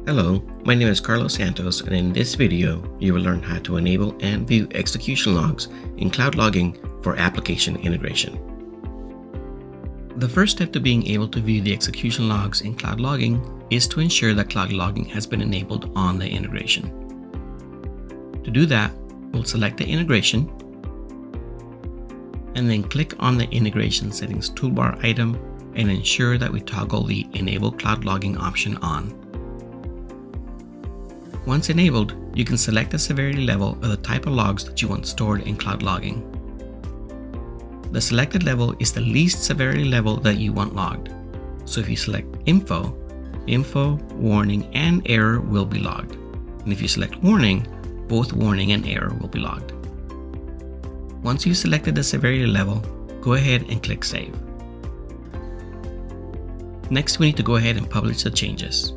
Hello, my name is Carlos Santos, and in this video, you will learn how to enable and view execution logs in Cloud Logging for application integration. The first step to being able to view the execution logs in Cloud Logging is to ensure that Cloud Logging has been enabled on the integration. To do that, we'll select the integration and then click on the Integration Settings toolbar item and ensure that we toggle the Enable Cloud Logging option on. Once enabled, you can select the severity level or the type of logs that you want stored in Cloud Logging. The selected level is the least severity level that you want logged. So if you select Info, Warning, and Error will be logged. And if you select Warning, both Warning and Error will be logged. Once you've selected the severity level, go ahead and click Save. Next, we need to go ahead and publish the changes.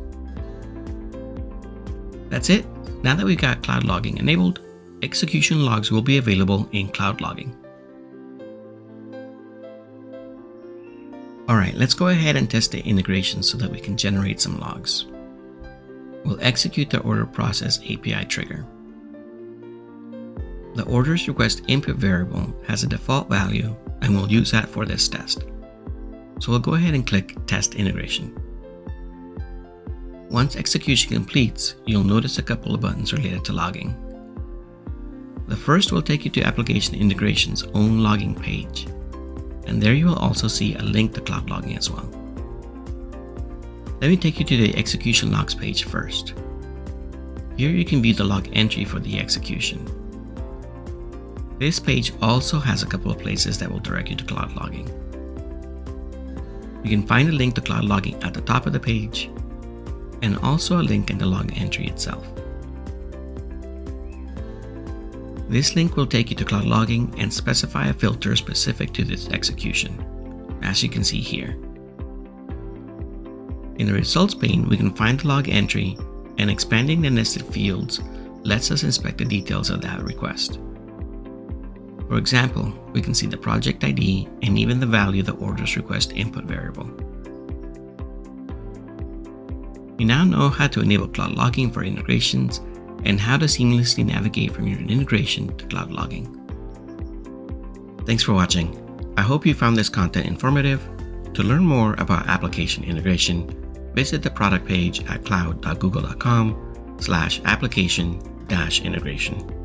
That's it. Now that we've got Cloud Logging enabled, execution logs will be available in Cloud Logging. Alright, let's go ahead and test the integration so that we can generate some logs. We'll execute the order process API trigger. The orders request input variable has a default value, and we'll use that for this test. So we'll go ahead and click Test Integration. Once execution completes, you'll notice a couple of buttons related to logging. The first will take you to Application Integration's own logging page, and there you will also see a link to Cloud Logging as well. Let me take you to the Execution Logs page first. Here you can view the log entry for the execution. This page also has a couple of places that will direct you to Cloud Logging. You can find a link to Cloud Logging at the top of the page, and also a link in the log entry itself. This link will take you to Cloud Logging and specify a filter specific to this execution, as you can see here. In the results pane, we can find the log entry, and expanding the nested fields lets us inspect the details of that request. For example, we can see the project ID and even the value of the orders request input variable. You now know how to enable Cloud Logging for integrations and how to seamlessly navigate from your integration to Cloud Logging. Thanks for watching. I hope you found this content informative. To learn more about application integration, visit the product page at cloud.google.com/application-integration.